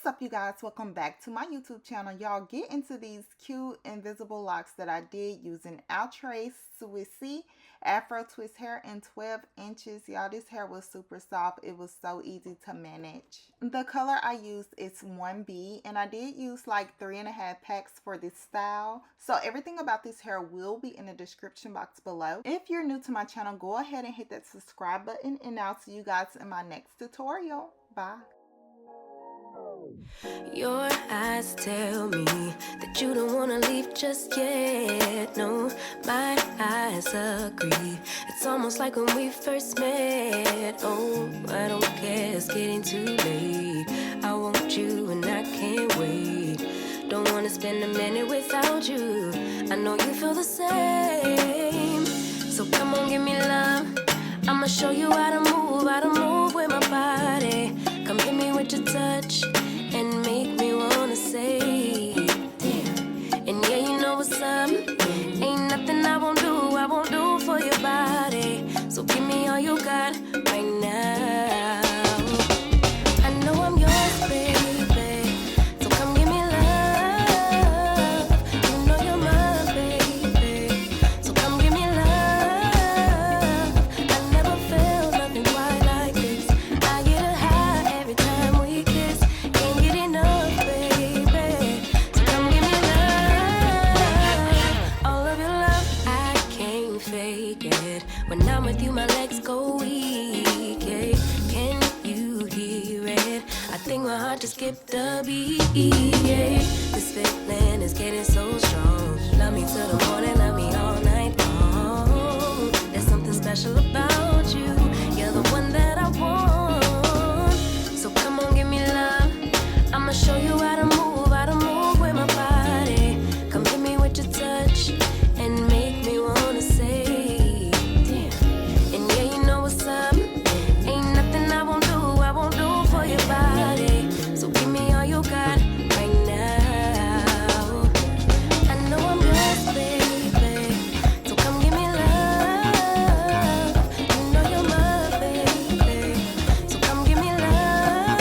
up, you guys? Welcome back to my YouTube channel. Y'all, get into these cute invisible locks that I did using Outre Swicy Afro twist hair in 12 inches. Y'all, this hair was super soft. It was so easy to manage. The color I used is 1B, and I did use like 3.5 packs for this style. So everything about this hair will be in the description box below. If you're new to my channel, go ahead and hit that subscribe button, and I'll see you guys in my next tutorial. Bye. Your eyes tell me that you don't wanna leave just yet. No, my eyes agree. It's almost like when we first met. Oh, I don't care, it's getting too late. I want you and I can't wait. Don't wanna spend a minute without you. I know you feel the same. So come on, give me love. I'ma show you how to move with my body. Come hit me with your touch and make me wanna say, damn. And yeah, you know what's up. Ain't nothing I won't do for your body. So give me all you got right now. I know I'm yours, baby. So come give me love. You know you're mine, baby. So come give me love. I never felt nothing quite like this. I get a high every time we kiss. Can't get enough, baby. So come give me love. All of your love, I can't fake it. When I'm with you, my legs go weak. Yeah. Can you hear it? I think my heart just skipped a beat. Yeah. This feeling is getting so strong. Love me till the morning, love me all night long. There's something special about you. You're the one that I want. So come on, give me love. I'ma show you how to move with my body. Come hit me with your touch and make me wanna say, damn. And yeah, you know what's up. Ain't nothing I won't do for your body. So give me all you got right now. I know I'm yours, baby. So come give me love. You know you're my baby. So come give me love.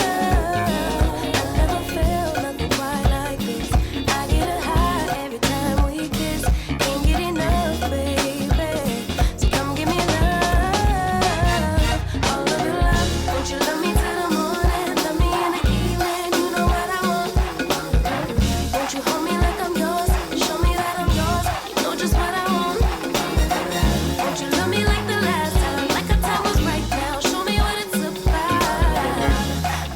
I never felt nothing quite like this. I get a high every time we kiss. Can't get enough, baby. So come give me love. All of your love. Won't you love me till the morning? Love me in the evening. You know what I want. Won't you hold me like I'm yours? Show me that I'm yours. You know just what I want. Won't you love me like the last time? Like our time was right now. Show me what it's about.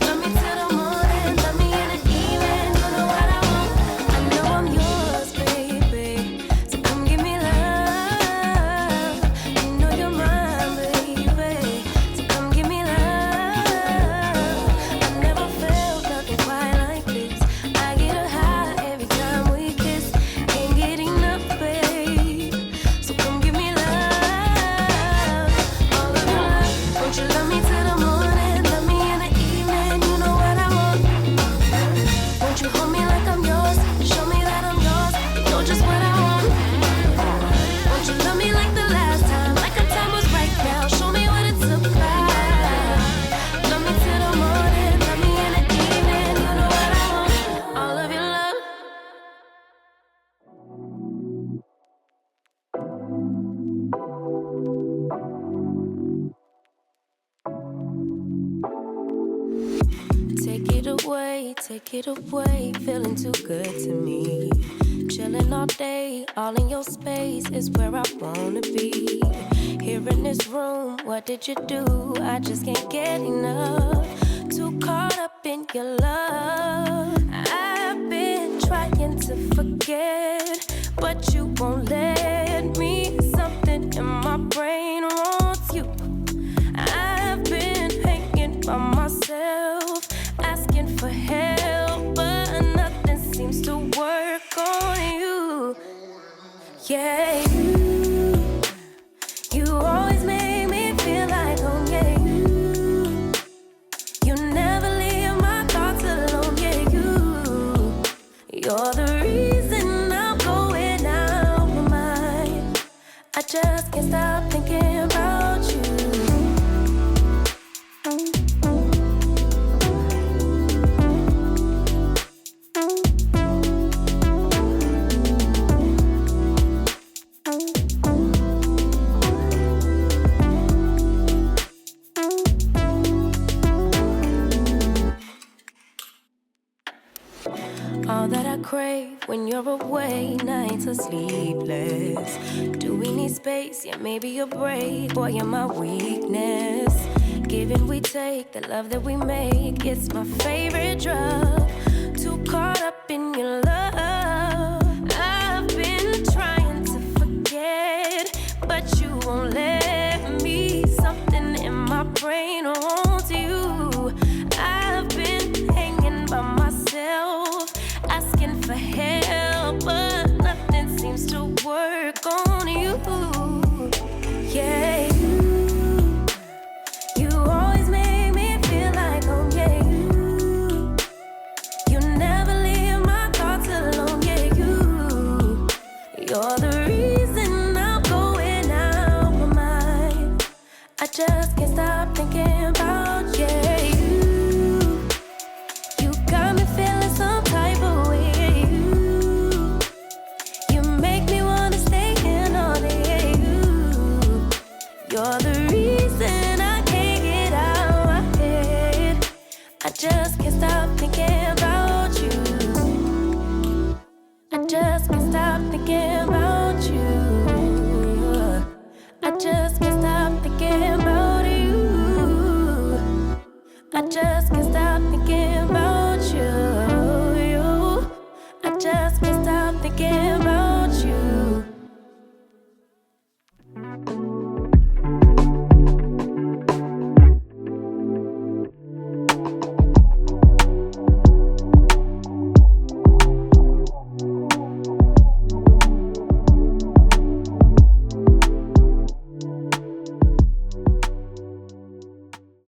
Love me till the morning. Love me in the evening. You know what I want. I know I'm yours, baby. So come give me love. You know you're mine, baby. So come give me love. I never felt nothing quite like this. I get a high every time we kiss. Can't get enough, babe. So come give me love. All of your love. Won't you love me till the morning? Love me in the evening. You know what I want. Won't you hold me like I'm yours? Show me that I'm yours. You know just what I want. Won't you love me like the last time? Like our time was right now. Show me what it's about. Love me till the morning. Love me in the evening. You know what I want. All of your love. Take it away, feeling too good to me. Chilling all day, all in your space is where I wanna be. Here in this room, what did you do? I just can't get enough. Too caught up in your love. I've been trying to forget, but you won't let me. Something in my brain wants you. I've been hanging by myself, asking for help, but nothing seems to work on you. Yeah, you always make me feel like home. Yeah, you never leave my thoughts alone. Yeah, you're the reason I'm going out my mind. I just can't stop thinking about you. All that I crave when you're away, nights are sleepless. Do we need space? Yeah, maybe a break. Boy, you're my weakness. Give and we take, the love that we make, it's my favorite drug. Too caught up in your love. I've been trying to forget, but you won't let me. Something in my brain wants you. I've been hanging by myself, asking for help, but nothing seems to work on you. Yeah, you always make me feel like home. Yeah, you never leave my thoughts alone. Yeah, you're the reason I'm going out my mind. I just can't stop thinking about you. You got me feeling some type of way. You make me wanna stay in all day. You're the reason I can't get out my head. I just can't stop thinking